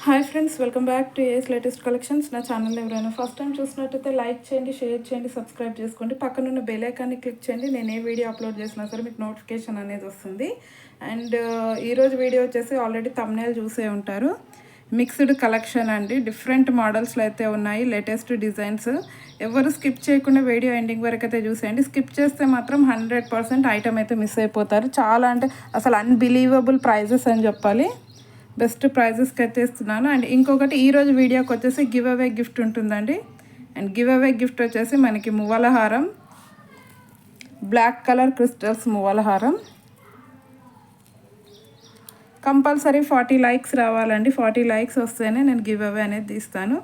Hi friends, welcome back to ace latest collections. నా channel ఎవరైనా first time చూసినట్టయితే like చేయండి, షేర్ చేయండి, సబ్స్క్రైబ్ చేసుకోండి. పక్కనున్న బెల్ ఐకాన్ని క్లిక్ చేయండి. నేను ఏ వీడియో అప్లోడ్ చేసినా సరే మీకు నోటిఫికేషన్ అనేది వస్తుంది. అండ్ ఈరోజు వీడియో వచ్చేసి ఆల్రెడీ థంబ్నెయిల్ చూసే ఉంటారు. మిక్స్డ్ కలెక్షన్ అండి, డిఫరెంట్ మోడల్స్లో అయితే ఉన్నాయి, లేటెస్ట్ డిజైన్స్. ఎవరు స్కిప్ చేయకుండా వీడియో ఎండింగ్ వరకు అయితే చూసేయండి. స్కిప్ చేస్తే మాత్రం 100% ఐటమ్ అయితే మిస్ అయిపోతారు. చాలా అంటే అసలు అన్బిలీవబుల్ ప్రైజెస్ అని చెప్పాలి. బెస్ట్ ప్రైజెస్కి అయితే ఇస్తున్నాను. అండ్ ఇంకొకటి, ఈరోజు వీడియోకి వచ్చేసి గివ్ అవే గిఫ్ట్ ఉంటుందండి. అండ్ గివ్ అవే గిఫ్ట్ వచ్చేసి మనకి మువ్వల హారం, బ్లాక్ కలర్ క్రిస్టల్స్ మువ్వల హారం. కంపల్సరీ 40 లైక్స్ రావాలండి. 40 లైక్స్ వస్తేనే నేను గివ్ అవే అనేది తీస్తాను.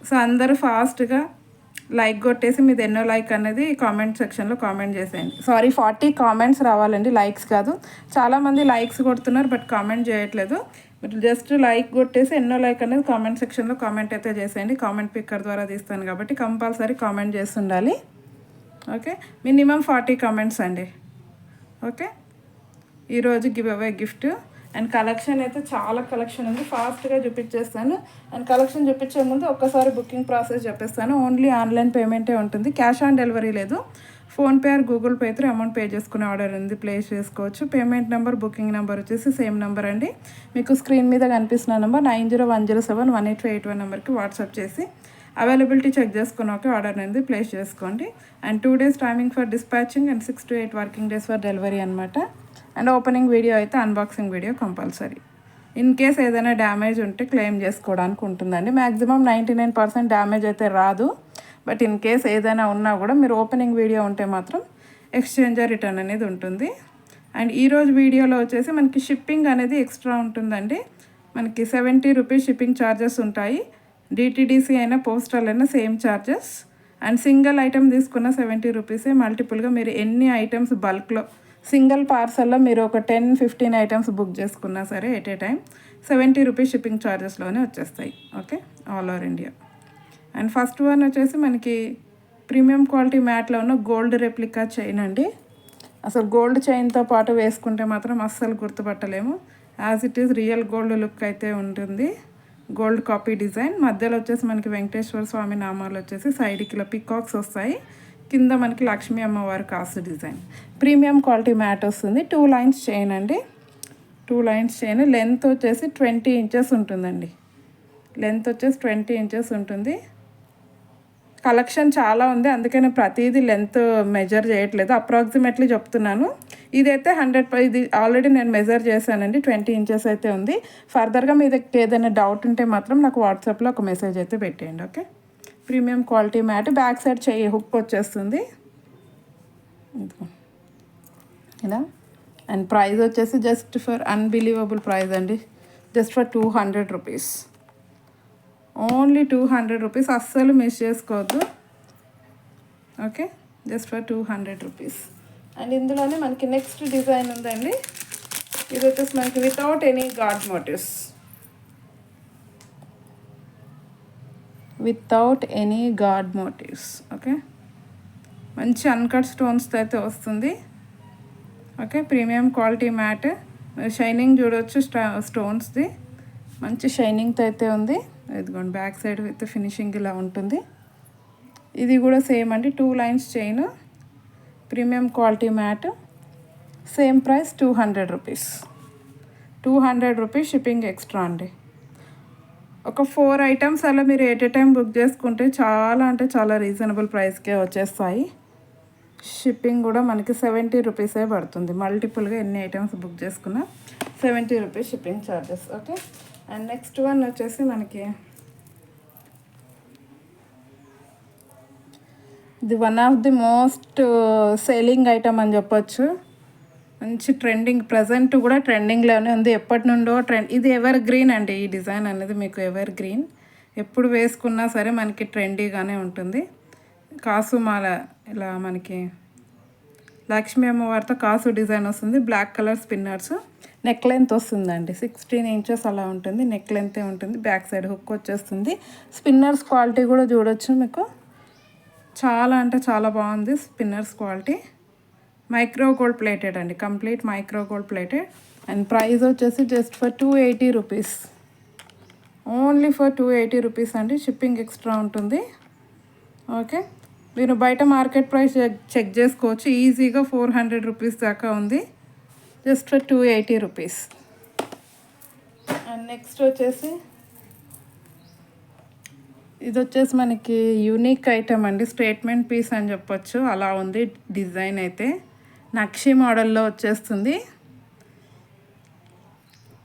సో అందరూ ఫాస్ట్గా లైక్ కొట్టేసి మీది ఎన్నో లైక్ అనేది కామెంట్ సెక్షన్లో కామెంట్ చేసేయండి. 40 కామెంట్స్ రావాలండి, లైక్స్ కాదు. చాలామంది లైక్స్ కొడుతున్నారు బట్ కామెంట్ చేయట్లేదు. మీరు జస్ట్ లైక్ కొట్టేసి ఎన్నో లైక్ అనేది కామెంట్ సెక్షన్లో కామెంట్ అయితే చేసేయండి. కామెంట్ పిక్కర్ ద్వారా తీస్తాను కాబట్టి కంపల్సరీ కామెంట్ చేస్తుండాలి. ఓకే, మినిమం 40 కామెంట్స్ అండి. ఓకే, ఈరోజు give away gift. And collection అయితే చాలా కలెక్షన్ ఉంది, ఫాస్ట్గా చూపించేస్తాను. అండ్ కలెక్షన్ చూపించే ముందు ఒక్కసారి బుకింగ్ ప్రాసెస్ చెప్పేస్తాను. ఓన్లీ ఆన్లైన్ పేమెంటే ఉంటుంది, క్యాష్ ఆన్ డెలివరీ లేదు. PhonePe are Google pay through amount pay చేసుకునే ఆర్డర్ ఉంది, ప్లేస్ చేసుకోవచ్చు. పేమెంట్ నెంబర్, బుకింగ్ నెంబర్ వచ్చేసి సేమ్ నెంబర్ అండి. మీకు స్క్రీన్ మీద కనిపిస్తున్న నెంబర్ 9010718581 నెంబర్కి వాట్సాప్ చేసి అవైలబిలిటీ చెక్ చేసుకున్నాక ఆర్డర్ అనేది ప్లేస్ చేసుకోండి. And 2 days timing for dispatching and 6 to 8 working days for delivery అనమాట. అండ్ ఓపెనింగ్ వీడియో అయితే unboxing video compulsory. In case ఏదైనా డ్యామేజ్ ఉంటే క్లెయిమ్ చేసుకోవడానికి ఉంటుందండి. మ్యాక్సిమం 99% డ్యామేజ్ అయితే రాదు. బట్ ఇన్ కేస్ ఏదైనా ఉన్నా కూడా మీరు ఓపెనింగ్ వీడియో ఉంటే మాత్రం ఎక్స్చేంజ్ రిటర్న్ అనేది ఉంటుంది. అండ్ ఈరోజు వీడియోలో వచ్చేసి మనకి షిప్పింగ్ అనేది ఎక్స్ట్రా ఉంటుందండి. మనకి 70 రూపీస్ షిప్పింగ్ ఛార్జెస్ ఉంటాయి. డిటీడీసీ అయినా పోస్టల్ అయినా same charges. And single item తీసుకున్న 70 రూపీసే. మల్టిపుల్గా మీరు ఎన్ని ఐటమ్స్ బల్క్లో సింగిల్ పార్సల్లో మీరు ఒక 10-15 ఐటమ్స్ బుక్ చేసుకున్నా సరే at a time 70 rupees shipping ఛార్జెస్లోనే వచ్చేస్తాయి. Okay, all over India. And first one వచ్చేసి మనకి ప్రీమియం క్వాలిటీ మ్యాట్లో ఉన్న గోల్డ్ రెప్లికా చైన్ అండి. అసలు గోల్డ్ చైన్తో పాటు వేసుకుంటే మాత్రం అస్సలు గుర్తుపట్టలేము. As it is real gold look అయితే ఉంటుంది. గోల్డ్ కాపీ డిజైన్, మధ్యలో వచ్చేసి మనకి వెంకటేశ్వర స్వామి నామాలు వచ్చేసి సైడ్కి ఇలా పికాక్స్ వస్తాయి. కింద మనకి లక్ష్మీ అమ్మవారి కాసు డిజైన్. ప్రీమియం క్వాలిటీ మ్యాట్ వస్తుంది. 2 lines చైన్ అండి. 2 lines చైన్. లెంత్ వచ్చేసి 20 inches ఉంటుందండి. లెంత్ వచ్చేసి 20 inches ఉంటుంది. కలెక్షన్ చాలా ఉంది, అందుకని ప్రతిదీ లెంత్ మెజర్ చేయట్లేదు, అప్రాక్సిమేట్లీ చెప్తున్నాను. ఇదైతే 100, ఇది ఆల్రెడీ నేను మెజర్ చేశానండి. 20 inches అయితే ఉంది. ఫర్దర్గా మీ దగ్గర ఏదైనా డౌట్ ఉంటే మాత్రం నాకు వాట్సాప్లో ఒక మెసేజ్ అయితే పెట్టేయండి. Okay, premium quality matte. Back side చెయ్యి హుక్ వచ్చేస్తుంది ఇలా. అండ్ ప్రైస్ వచ్చేసి జస్ట్ ఫర్ అన్బిలీవబుల్ ప్రైస్ అండి, just for 200 rupees. Only 200 rupees, అస్సలు మిస్ చేసుకోవద్దు. Okay, just for 200 rupees. And ఇందులోనే మనకి నెక్స్ట్ డిజైన్ ఉందండి. ఇది వచ్చేసి మనకి without any god motifs, without any god motifs. Okay, మంచి అన్కట్ స్టోన్స్తో అయితే వస్తుంది. Okay, premium quality matte. Shining చూడవచ్చు స్టోన్స్ది, మంచి షైనింగ్తో అయితే ఉంది. ఇదిగోండి బ్యాక్ సైడ్ విత్ ఫినిషింగ్ ఇలా ఉంటుంది. ఇది కూడా సేమ్ అండి, 2 lines chain, premium quality mat. Same price 200 rupees. 200 rupees shipping extra అండి. ఒక 4 items అలా మీరు ఎట్ ఏ టైం బుక్ చేసుకుంటే చాలా అంటే చాలా రీజనబుల్ ప్రైస్కే వచ్చేస్తాయి. షిప్పింగ్ కూడా మనకి 70 రూపీసే పడుతుంది. మల్టిపుల్గా ఎన్ని ఐటమ్స్ బుక్ చేసుకున్నా 70 rupees shipping charges. Okay, and next one వచ్చేసి మనకి ఇది one of the most selling item అని చెప్పొచ్చు. మంచి ట్రెండింగ్, ప్రజెంట్ కూడా ట్రెండింగ్లోనే ఉంది, ఎప్పటి నుండో ట్రెండ్. ఇది ఎవర్ గ్రీన్ అండి. ఈ డిజైన్ అనేది మీకు ఎవర్ గ్రీన్, ఎప్పుడు వేసుకున్నా సరే మనకి ట్రెండీగానే ఉంటుంది. కాసు మాల ఇలా మనకి లక్ష్మీ అమ్మవారితో కాసు డిజైన్ వస్తుంది. Black colour spinners. Neck length వస్తుందండి 16 inches అలా ఉంటుంది. నెక్ లెంతే ఉంటుంది. బ్యాక్ సైడ్ హుక్ వచ్చేస్తుంది. స్పిన్నర్స్ క్వాలిటీ కూడా చూడొచ్చు మీకు, చాలా అంటే చాలా బాగుంది spinners quality. Micro gold plated అండి, complete micro gold plated. And price వచ్చేసి just for 280 rupees. Only for 280 rupees అండి. షిప్పింగ్ ఎక్స్ట్రా ఉంటుంది. ఓకే, మీరు బయట మార్కెట్ ప్రైస్ చెక్ చేసుకోవచ్చు. ఈజీగా 400 రూపీస్ దాకా ఉంది. Just for 280 rupees. And next వచ్చేసి ఇది వచ్చేసి మనకి యూనిక్ ఐటమ్ అండి. స్టేట్మెంట్ పీస్ అని చెప్పొచ్చు, అలా ఉంది డిజైన్ అయితే. నక్షి మోడల్లో వచ్చేస్తుంది.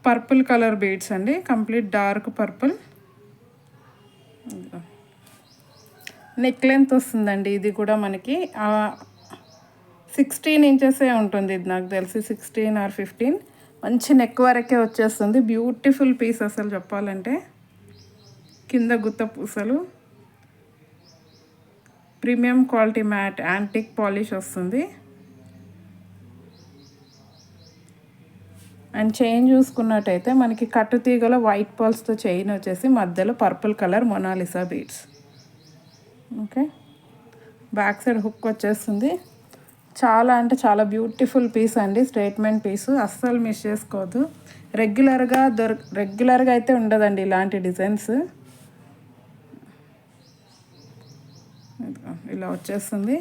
పర్పుల్ కలర్ బీడ్స్ అండి, complete dark purple. Neck length వస్తుందండి. ఇది కూడా మనకి 16 ఇంచెసే ఉంటుంది. ఇది నాకు తెలిసి 16 or 15. మంచి నెక్ వరకే వచ్చేస్తుంది. బ్యూటిఫుల్ పీస్ అసలు చెప్పాలంటే. కింద గుత్త పూసలు, premium quality mat antique polish వస్తుంది. అండ్ చైన్ చూసుకున్నట్టయితే మనకి కట్టు తీగల వైట్ పర్ల్స్తో చైన్ వచ్చేసి మధ్యలో purple colour Mona Lisa beads. Okay, back side hook వచ్చేస్తుంది. చాలా అంటే చాలా బ్యూటిఫుల్ పీస్ అండి. స్టేట్మెంట్ పీసు, అస్సలు మిస్ చేసుకోవద్దు. రెగ్యులర్గా అయితే ఉండదండి ఇలాంటి డిజైన్స్. ఇలా వచ్చేస్తుంది.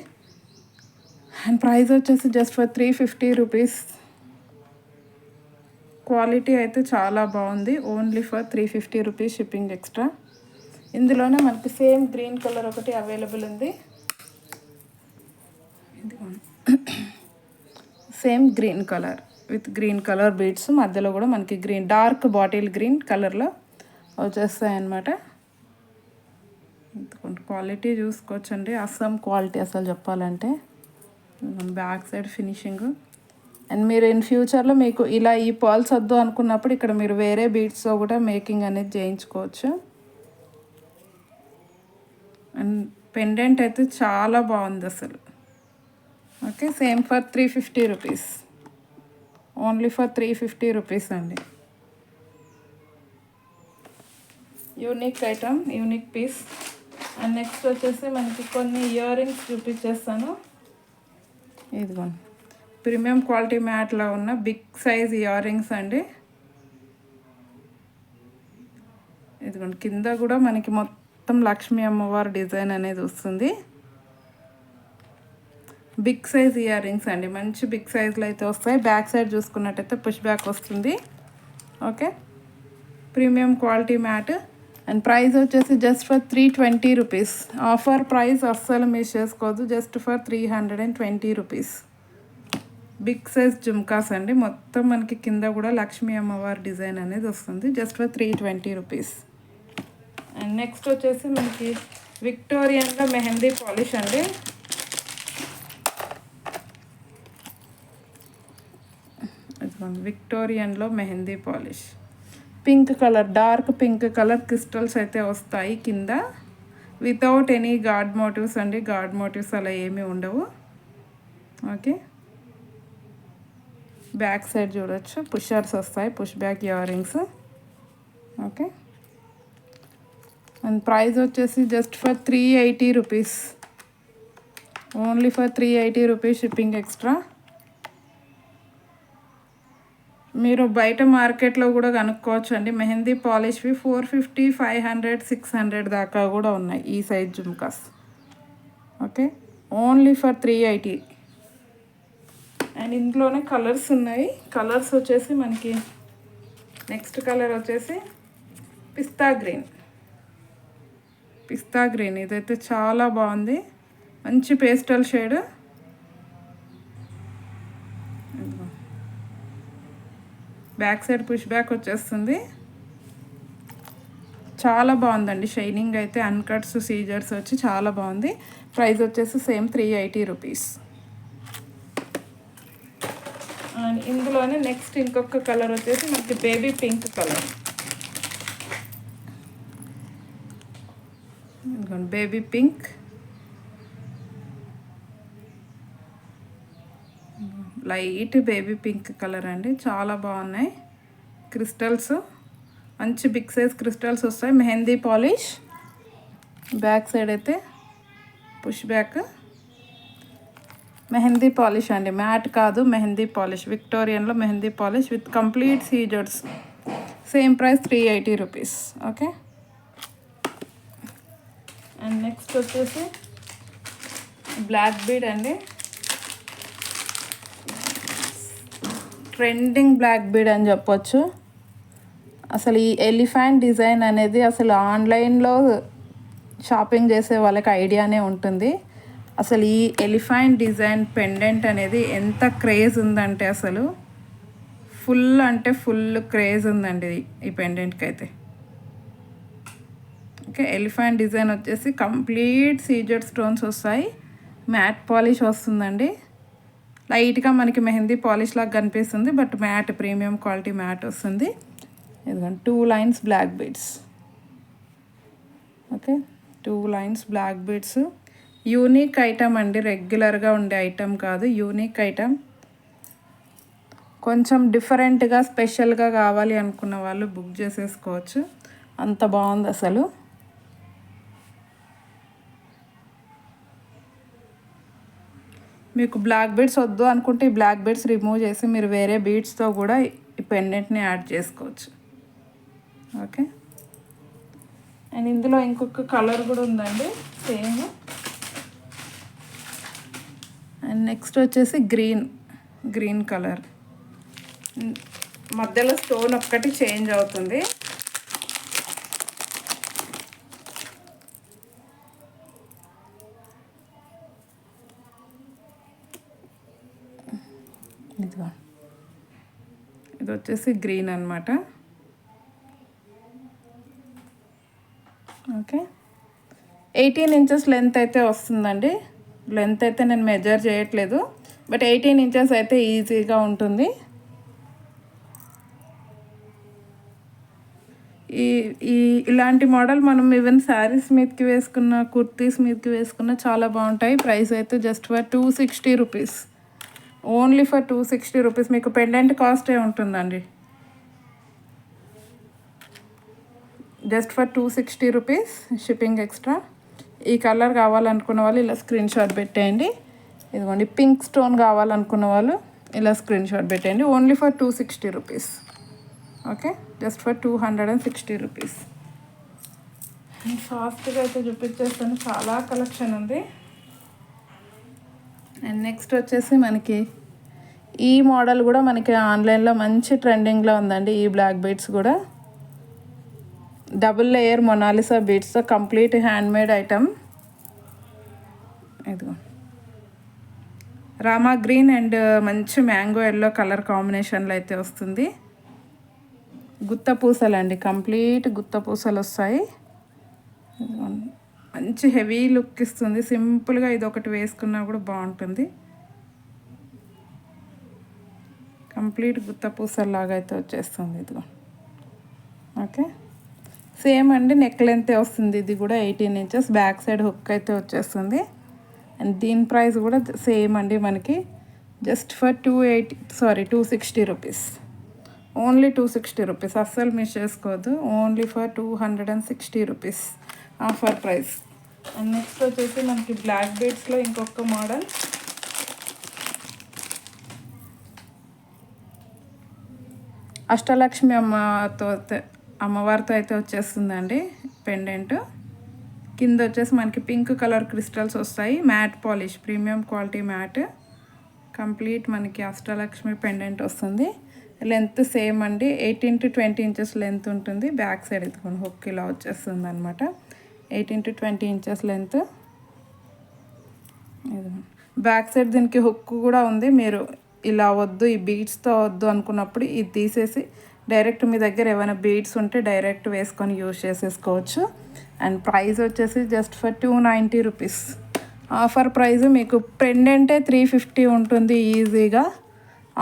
అండ్ ప్రైస్ వచ్చేసి జస్ట్ ఫర్ 350 రూపీస్. క్వాలిటీ అయితే చాలా బాగుంది. Only for 350 rupees, shipping extra. ఇందులోనే మనకి సేమ్ గ్రీన్ కలర్ ఒకటి అవైలబుల్ ఉంది. Same green colour with green colour beads, మధ్యలో కూడా మనకి గ్రీన్ డార్క్ బాటిల్ గ్రీన్ కలర్లో వచ్చేస్తాయి అన్నమాట. క్వాలిటీ చూసుకోవచ్చండి, అస్సాం క్వాలిటీ అసలు చెప్పాలంటే. Back side finishing. అండ్ మీరు ఇన్ ఫ్యూచర్లో మీకు ఇలా ఈ పర్ల్స్ వద్దు అనుకున్నప్పుడు ఇక్కడ మీరు వేరే బీడ్స్తో కూడా మేకింగ్ అనేది చేయించుకోవచ్చు. అండ్ పెండెంట్ అయితే చాలా బాగుంది అసలు. Okay, same for 350 rupees. Only for 350 rupees అండి. Unique item, unique piece. And next వచ్చేసి మనకి కొన్ని ఇయర్ రింగ్స్ చూపించేస్తాను. ఇదిగోండి, ప్రీమియం క్వాలిటీ మ్యాట్లో ఉన్న బిగ్ సైజ్ ఇయర్ రింగ్స్ అండి. ఇదిగోండి, కింద కూడా మనకి మొత్తం లక్ష్మీ అమ్మవారి డిజైన్ అనేది వస్తుంది. బిగ్ సైజ్ ఇయర్ రింగ్స్ అండి, మంచి బిగ్ సైజ్లో అయితే వస్తాయి. బ్యాక్ సైడ్ చూసుకున్నట్టయితే పుష్ బ్యాక్ వస్తుంది. Okay, premium quality matte. And price వచ్చేసి just for 320 rupees. Offer price అస్సలు మిస్ చేసుకోవద్దు. Just for 320 rupees. Big size jhumkas అండి. మొత్తం మనకి కింద కూడా లక్ష్మీ అమ్మవారి డిజైన్ అనేది వస్తుంది. Just for 320 rupees. And next వచ్చేసి మనకి విక్టోరియన్లో మెహందీ పాలిష్ అండి. విక్టోరియన్లో mehndi polish, pink colour, dark pink colour crystals అయితే వస్తాయి కింద. వితౌట్ ఎనీ గాడ్ మోటివ్స్ అండి. గాడ్ మోటివ్స్ అలా ఏమీ ఉండవు. ఓకే, బ్యాక్ సైడ్ చూడొచ్చు, పుషర్స్ వస్తాయి, push back ear rings. Okay, and price వచ్చేసి just for 380 rupees. Only for 380 rupees, shipping extra. మీరు బయట మార్కెట్లో కూడా కనుక్కోవచ్చు అండి. మెహందీ పాలిష్వి 450, 500, 600 దాకా కూడా ఉన్నాయి ఈ size jhumkas. Okay, only for 380. And ఇందులోనే కలర్స్ ఉన్నాయి. కలర్స్ వచ్చేసి మనకి నెక్స్ట్ కలర్ వచ్చేసి పిస్తా గ్రీన్. పిస్తా గ్రీన్ ఇదైతే చాలా బాగుంది, మంచి pastel shade. Back side push back వచ్చేస్తుంది. చాలా బాగుందండి. షైనింగ్ అయితే అన్కట్స్ సీజర్స్ వచ్చి చాలా బాగుంది. ప్రైస్ వచ్చేసి సేమ్ 380 రూపీస్. అండ్ ఇందులోనే నెక్స్ట్ ఇంకొక కలర్ వచ్చేసి మనకి baby pink colour. Baby pink, light baby pink colour అండి. చాలా బాగున్నాయి. క్రిస్టల్స్, మంచి బిగ్ సైజ్ క్రిస్టల్స్ వస్తాయి. మెహందీ పాలిష్. బ్యాక్ సైడ్ అయితే పుష్ బ్యాక్. మెహందీ పాలిష్ అండి, మ్యాట్ కాదు, మెహందీ పాలిష్. విక్టోరియన్లో mehndi polish with complete scissors. Same price 380 rupees. Okay. And next వచ్చేసి బ్లాక్ బీడ్ అండి. ట్రెండింగ్ బ్లాక్ బీడ్ అని చెప్పొచ్చు. అసలు ఈ ఎలిఫెంట్ డిజైన్ అనేది అసలు ఆన్లైన్లో షాపింగ్ చేసే వాళ్ళకి ఐడియానే ఉంటుంది. అసలు ఈ ఎలిఫెంట్ డిజైన్ పెండెంట్ అనేది ఎంత క్రేజ్ ఉందంటే అసలు ఫుల్ అంటే ఫుల్ క్రేజ్ ఉందండి ఈ పెండెంట్కి అయితే. ఓకే. ఎలిఫెంట్ డిజైన్ వచ్చేసి కంప్లీట్ సీజెడ్ స్టోన్స్ వస్తాయి. మ్యాట్ పాలిష్ వస్తుందండి. లైట్గా మనకి మెహందీ పాలిష్ లాగా కనిపిస్తుంది, but matte premium quality matte వస్తుంది. ఇదిగోండి 2 lines black beads. Okay. 2 lines black beads. Unique item అండి, రెగ్యులర్గా ఉండే ఐటమ్ కాదు, యూనిక్ ఐటమ్. కొంచెం డిఫరెంట్గా స్పెషల్గా కావాలి అనుకున్న వాళ్ళు బుక్ చేసేసుకోవచ్చు. అంత బాగుంది అసలు. మీకు బ్లాక్ బీడ్స్ వద్దు అనుకుంటే ఈ బ్లాక్ బీడ్స్ రిమూవ్ చేసి మీరు వేరే బీడ్స్తో కూడా ఈ పెండెంట్ని యాడ్ చేసుకోవచ్చు. ఓకే. అండ్ ఇందులో ఇంకొక కలర్ కూడా ఉందండి సేమ్. అండ్ నెక్స్ట్ వచ్చేసి గ్రీన్ కలర్. మధ్యలో స్టోన్ ఒక్కటి చేంజ్ అవుతుంది. ఇది వచ్చేసి గ్రీన్ అనమాట. ఓకే. 18 ఇంచెస్ లెంత్ అయితే వస్తుందండి. లెంత్ అయితే నేను మెజర్ చేయట్లేదు, బట్ 18 ఇంచెస్ అయితే ఈజీగా ఉంటుంది. ఇలాంటి మోడల్ మనం ఈవెన్ శారీస్ మీదకి వేసుకున్న, కుర్తీస్ మీదకి వేసుకున్న చాలా బాగుంటాయి. ప్రైస్ అయితే just for 260 rupees. Only for 260 rupees. మీకు పెండెంట్ కాస్టే ఉంటుందండి. Just for 260 rupees, shipping extra. ఈ కలర్ కావాలనుకున్న వాళ్ళు ఇలా స్క్రీన్ షాట్ పెట్టేయండి. ఇదిగోండి పింక్ స్టోన్ కావాలనుకున్న వాళ్ళు ఇలా స్క్రీన్ షాట్ పెట్టేయండి. Only for 260 rupees. Okay. Just for 260 rupees. ఫాస్ట్గా అయితే చూపించేస్తాను, చాలా కలెక్షన్ ఉంది. అండ్ నెక్స్ట్ వచ్చేసి మనకి ఈ మోడల్ కూడా మనకి ఆన్లైన్లో మంచి ట్రెండింగ్లో ఉందండి. ఈ బ్లాక్ బీడ్స్ కూడా డబుల్ లేయర్ మొనాలిసా బీడ్స్తో కంప్లీట్ హ్యాండ్మేడ్ ఐటమ్. ఇదిగో రామా గ్రీన్ అండ్ మంచి మ్యాంగో ఎల్లో కలర్ కాంబినేషన్లో అయితే వస్తుంది. గుత్త పూసలు అండి, కంప్లీట్ గుత్త పూసలు వస్తాయి. మంచి హెవీ లుక్ ఇస్తుంది. సింపుల్గా ఇది ఒకటి వేసుకున్నా కూడా బాగుంటుంది. కంప్లీట్ గుత్త పూసల్లాగా అయితే వచ్చేస్తుంది. ఇదిగో ఓకే. సేమ్ అండి, నెక్ లెంత్ వస్తుంది. ఇది కూడా 18 ఇంచెస్. బ్యాక్ సైడ్ హుక్ అయితే వచ్చేస్తుంది. అండ్ దీని ప్రైస్ కూడా సేమ్ అండి, మనకి just for 260 rupees. Only 260 rupees. అస్సలు మిస్ చేసుకోవద్దు. Only for 260 rupees offer price. And next వచ్చేసి మనకి బ్లాక్ బీడ్స్లో ఇంకొక మోడల్. అష్టలక్ష్మి అమ్మవారితో అయితే వచ్చేస్తుందండి పెండెంట్. కింద వచ్చేసి మనకి పింక్ కలర్ క్రిస్టల్స్ వస్తాయి. Matte polish, premium quality mat. Complete మనకి అష్టలక్ష్మి పెండెంట్ వస్తుంది. లెంత్ సేమ్ అండి, 18 to 20 ఇంచెస్ లెంత్ ఉంటుంది. బ్యాక్ సైడ్ ఎత్తుకొని హుక్ ఇలా వచ్చేస్తుంది అనమాట. 18 to 20 inches length. Back side దీనికి హుక్ కూడా ఉంది. మీరు ఇలా వద్దు, ఈ బీడ్స్తో వద్దు అనుకున్నప్పుడు ఇది తీసేసి డైరెక్ట్ మీ దగ్గర ఏమైనా బీడ్స్ ఉంటే డైరెక్ట్ వేసుకొని యూజ్ చేసేసుకోవచ్చు. అండ్ ప్రైస్ వచ్చేసి just for 290 rupees. Offer price. మీకు పెండెంటే 350 ఉంటుంది ఈజీగా.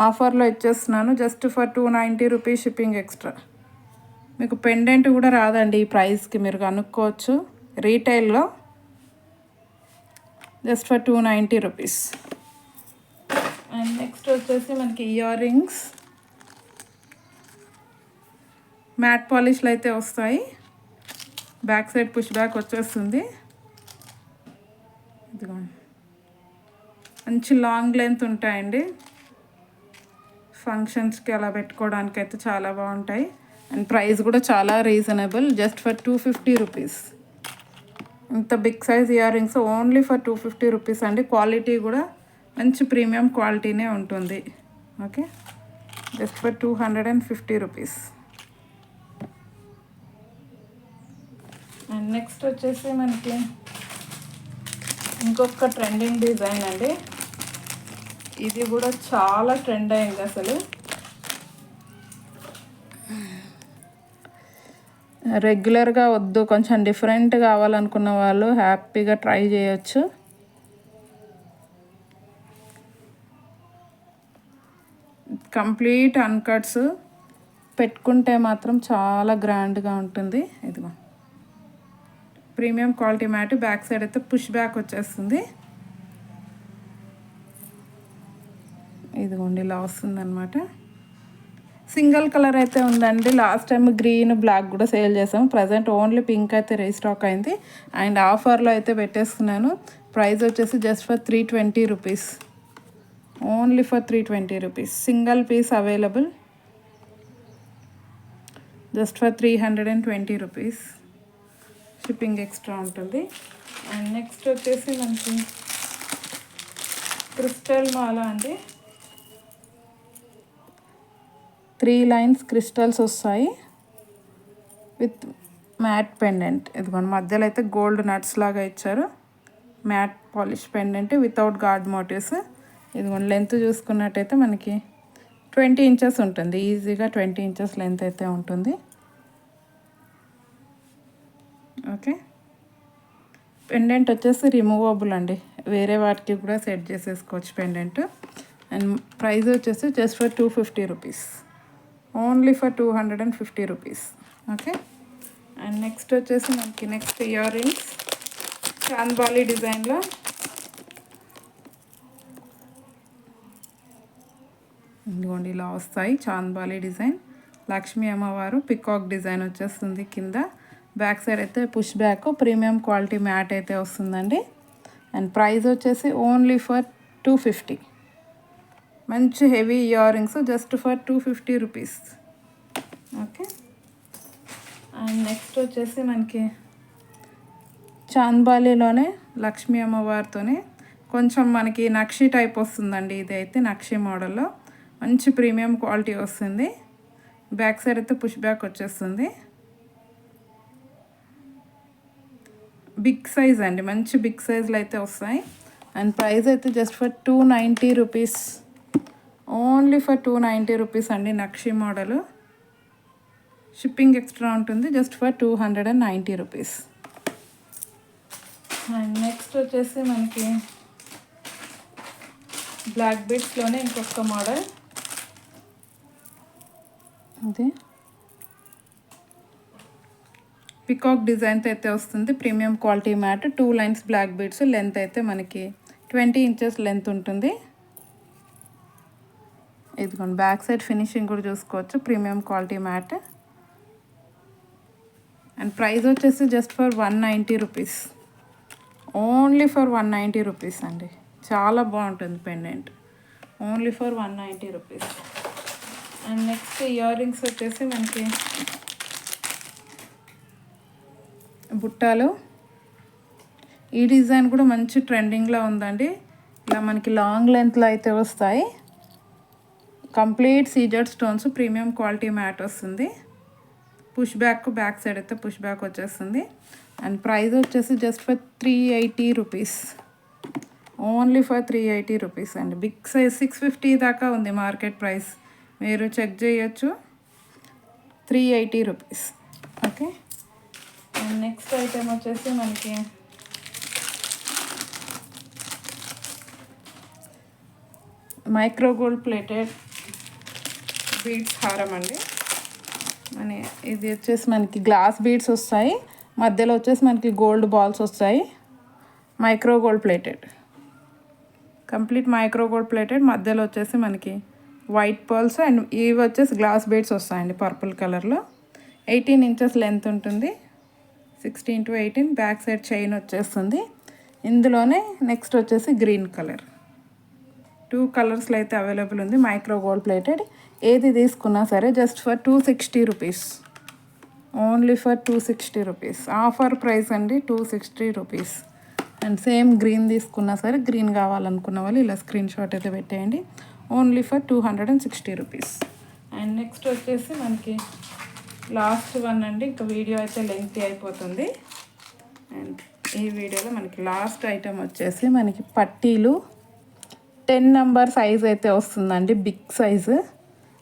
ఆఫర్లో ఇచ్చేస్తున్నాను just for 290 rupees, shipping extra. మీకు పెండెంట్ కూడా రాదండి ఈ ప్రైస్కి, మీరు కనుక్కోవచ్చు రీటైల్లో. Just for 290 rupees. And next వచ్చేసి మనకి ఇయర్ రింగ్స్ మ్యాట్ పాలిష్లు అయితే వస్తాయి. బ్యాక్ సైడ్ పుష్ బ్యాక్ వచ్చేస్తుంది. ఇదిగోండి మంచి లాంగ్ లెంత్ ఉంటాయండి. ఫంక్షన్స్కి అలా పెట్టుకోవడానికి అయితే చాలా బాగుంటాయి. అండ్ ప్రైస్ కూడా చాలా రీజనబుల్, జస్ట్ ఫర్ 250 రూపీస్. ఇంత big size ear rings only for 250 rupees అండి. క్వాలిటీ కూడా మంచి ప్రీమియం క్వాలిటీనే ఉంటుంది. Okay, just for 250 rupees. And next వచ్చేసి మనకి ఇంకొక ట్రెండింగ్ డిజైన్ అండి. ఇది కూడా చాలా ట్రెండ్ అయింది అసలు. రెగ్యులర్గా వద్దు, కొంచెం డిఫరెంట్ కావాలనుకున్న వాళ్ళు హ్యాపీగా ట్రై చేయొచ్చు. కంప్లీట్ అన్కట్స్, పెట్టుకుంటే మాత్రం చాలా గ్రాండ్గా ఉంటుంది. ఇదిగో premium quality matte, back side అయితే పుష్ బ్యాక్ వచ్చేస్తుంది. ఇదిగోండి ఇలా వస్తుందన్నమాట. సింగిల్ కలర్ అయితే ఉందండి. లాస్ట్ టైం గ్రీన్ బ్లాక్ కూడా సేల్ చేసాము. ప్రజెంట్ ఓన్లీ పింక్ అయితే రీస్టాక్ అయింది. అండ్ ఆఫర్లో అయితే పెట్టేస్తున్నాను. ప్రైస్ వచ్చేసి just for 320 rupees, only for 320 rupees. Single piece available just for 320 rupees. Shipping extra ఉంటుంది. అండ్ నెక్స్ట్ వచ్చేసి మనకి క్రిస్టల్ మాల అండి. 3 లైన్స్ క్రిస్టల్స్ వస్తాయి విత్ మ్యాట్ పెండెంట్. ఇదిగోండి మధ్యలో అయితే గోల్డ్ నట్స్ లాగా ఇచ్చారు. Matte polish pendant without guard motifs. ఇదిగోండి లెంత్ చూసుకున్నట్టయితే మనకి 20 ఇంచెస్ ఉంటుంది. ఈజీగా 20 ఇంచెస్ లెంత్ అయితే ఉంటుంది. ఓకే, పెండెంట్ వచ్చేసి రిమూవబుల్ అండి, వేరే వాటికి కూడా సెట్ చేసేసుకోవచ్చు పెండెంట్. అండ్ ప్రైస్ వచ్చేసి just for 250 rupees, only for 250 rupees. Okay, and next వచ్చేసి మనకి నెక్స్ట్ ఇయర్ రింగ్స్ చాంద్బాలి డిజైన్లో. ఇదిగోండి ఇలా వస్తాయి చాంద్బాలి డిజైన్. లక్ష్మీ అమ్మవారు పికాక్ డిజైన్ వచ్చేస్తుంది కింద. బ్యాక్ సైడ్ అయితే push back, premium quality mat అయితే వస్తుందండి. అండ్ ప్రైస్ వచ్చేసి ఓన్లీ ఫర్ 250. మంచి heavy ear rings just for 250 rupees. Okay, and next వచ్చేసి మనకి చాంద్బాలిలోనే లక్ష్మీ అమ్మవారితోనే కొంచెం మనకి నక్షి టైప్ వస్తుందండి. ఇది అయితే నక్షి మోడల్లో మంచి ప్రీమియం క్వాలిటీ వస్తుంది. బ్యాక్ సైడ్ అయితే పుష్ బ్యాక్ వచ్చేస్తుంది. బిగ్ సైజ్ అండి, మంచి బిగ్ సైజ్లో అయితే వస్తాయి. అండ్ ప్రైస్ అయితే just for 290 rupees, only for 290 rupees అండి. నక్షి మోడలు, షిప్పింగ్ ఎక్స్ట్రా ఉంటుంది just for 290 rupees. And next వచ్చేసి మనకి బ్లాక్ బీడ్స్లోనే ఇంకొక మోడల్. అదే పికాక్ డిజైన్తో అయితే వస్తుంది. Premium quality matte, 2 lines black beads. Length అయితే మనకి 20 ఇంచెస్ లెంత్ ఉంటుంది. ఇదిగోండి బ్యాక్ సైడ్ ఫినిషింగ్ కూడా చూసుకోవచ్చు. Premium quality matte. And price వచ్చేసి just for 190 rupees, only for 190 rupees అండి. చాలా బాగుంటుంది pendant, only for 190 rupees. And next ear rings వచ్చేసి మనకి బుట్టాలు. ఈ డిజైన్ కూడా మంచి ట్రెండింగ్లో ఉందండి. ఇలా మనకి లాంగ్ లెంత్లో అయితే వస్తాయి. Complete CZ stones, premium quality matte వస్తుంది. పుష్ బ్యాక్, బ్యాక్ సైడ్ అయితే పుష్ బ్యాక్ వచ్చేస్తుంది. అండ్ ప్రైస్ వచ్చేసి just for 380 rupees, only for 380 rupees అండి. బిగ్ సైజ్ 650 దాకా ఉంది మార్కెట్ ప్రైస్, మీరు చెక్ చేయొచ్చు. 380 rupees. Okay, and next item వచ్చేసి మనకి మైక్రో గోల్డ్ ప్లేటెడ్ బీడ్స్ హారం అండి. ఇది వచ్చేసి మనకి గ్లాస్ బీడ్స్ వస్తాయి, మధ్యలో వచ్చేసి మనకి గోల్డ్ బాల్స్ వస్తాయి. Micro gold plated, complete micro gold plated. మధ్యలో వచ్చేసి మనకి వైట్ పర్ల్స్ అండ్ ఇవి వచ్చేసి గ్లాస్ బీడ్స్ వస్తాయండి పర్పుల్ కలర్లో. 18 ఇంచెస్ లెంత్ ఉంటుంది, 16 to 18. బ్యాక్ సైడ్ చైన్ వచ్చేస్తుంది. ఇందులోనే నెక్స్ట్ వచ్చేసి గ్రీన్ కలర్. 2 కలర్స్లో అయితే అవైలబుల్ ఉంది. Micro gold plated. ఏది తీసుకున్నా సరే just for 260 rupees, only for 260 rupees. Offer price అండి, 260 రూపీస్. అండ్ సేమ్ గ్రీన్ తీసుకున్నా సరే, గ్రీన్ కావాలనుకున్న వాళ్ళు ఇలా స్క్రీన్ షాట్ అయితే పెట్టేయండి. Only for 260 rupees. And next వచ్చేసి మనకి లాస్ట్ వన్ అండి, ఇంకా వీడియో అయితే లెంగ్తీ అయిపోతుంది. అండ్ ఈ వీడియోలో మనకి లాస్ట్ ఐటమ్ వచ్చేసి మనకి పట్టీలు 10 నెంబర్ సైజ్ అయితే వస్తుందండి, బిగ్ సైజు.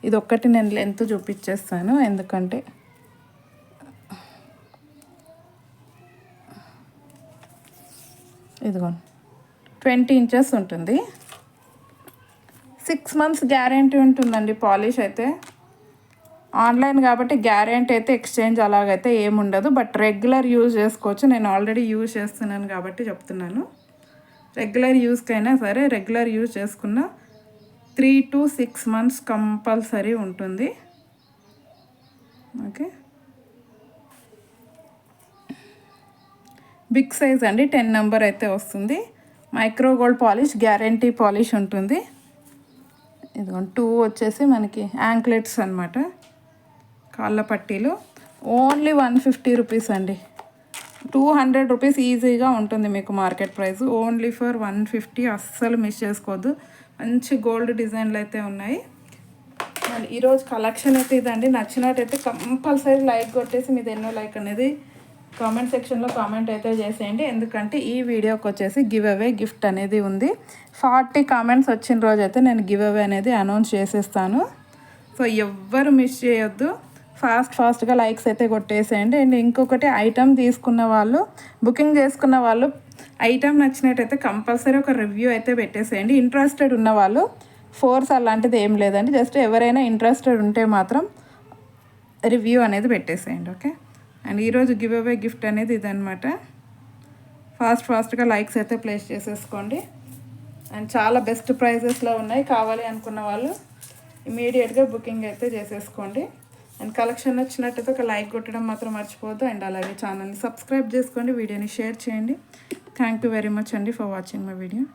ఇది ఒక్కటి నేను లెంత్ చూపించేస్తాను, ఎందుకంటే ఇదిగోండి 20 ఇంచెస్ ఉంటుంది. 6 months గ్యారెంటీ ఉంటుందండి పాలిష్ అయితే. ఆన్లైన్ కాబట్టి గ్యారెంటీ అయితే ఎక్స్చేంజ్ అలాగైతే ఏముండదు, బట్ రెగ్యులర్ యూజ్ చేసుకోవచ్చు. నేను ఆల్రెడీ యూజ్ చేస్తున్నాను కాబట్టి చెప్తున్నాను. రెగ్యులర్ యూస్కైనా సరే, రెగ్యులర్ యూజ్ చేసుకున్న 3 to 6 months కంపల్సరీ ఉంటుంది. ఓకే, బిగ్ సైజ్ అండి, 10 నెంబర్ అయితే వస్తుంది. Micro gold polish, guarantee polish ఉంటుంది. ఇదిగోండి 2 వచ్చేసి మనకి యాంక్లెట్స్ అనమాట, కాళ్ళ పట్టీలు. ఓన్లీ 150 రూపీస్ అండి. 200 రూపీస్ ఈజీగా ఉంటుంది మీకు మార్కెట్ ప్రైస్. ఓన్లీ ఫర్ 150, అస్సలు మిస్ చేసుకోవద్దు. మంచి గోల్డ్ డిజైన్లు అయితే ఉన్నాయి. మళ్ళీ ఈరోజు కలెక్షన్ అయితే ఇదండి. నచ్చినట్టయితే కంపల్సరీ లైక్ కొట్టేసి మీది ఎన్నో లైక్ అనేది కామెంట్ సెక్షన్లో కామెంట్ అయితే చేసేయండి. ఎందుకంటే ఈ వీడియోకి వచ్చేసి గివ్ అవే గిఫ్ట్ అనేది ఉంది. 40 కామెంట్స్ వచ్చిన రోజు అయితే నేను గివ్ అవే అనేది అనౌన్స్ చేసేస్తాను. సో ఎవ్వరు మిస్ చేయొద్దు, ఫాస్ట్గా లైక్స్ అయితే కొట్టేసేయండి. అండ్ ఇంకొకటి, ఐటమ్ తీసుకున్న వాళ్ళు, బుకింగ్ చేసుకున్న వాళ్ళు ఐటమ్ నచ్చినట్టయితే కంపల్సరీ ఒక రివ్యూ అయితే పెట్టేసేయండి. ఇంట్రెస్టెడ్ ఉన్న వాళ్ళు ఫోర్స్ అలాంటిది ఏం లేదండి, జస్ట్ ఎవరైనా ఇంట్రెస్టెడ్ ఉంటే మాత్రం రివ్యూ అనేది పెట్టేసేయండి. ఓకే, అండ్ ఈరోజు గివ్ అవే గిఫ్ట్ అనేది ఇదనమాట. ఫాస్ట్గా లైక్స్ అయితే ప్లేస్ చేసేసుకోండి. అండ్ చాలా బెస్ట్ ప్రైజెస్లో ఉన్నాయి, కావాలి అనుకున్న వాళ్ళు ఇమీడియట్గా బుకింగ్ అయితే చేసేసుకోండి. అండ్ కలెక్షన్ నచ్చినట్టయితే ఒక లైక్ కొట్టడం మాత్రం మర్చిపోవద్దు. అండ్ అలాగే ఛానల్ని సబ్స్క్రైబ్ చేసుకోండి, వీడియోని షేర్ చేయండి. థ్యాంక్ యూ వెరీ మచ్ అండి ఫర్ వాచింగ్ మై వీడియో.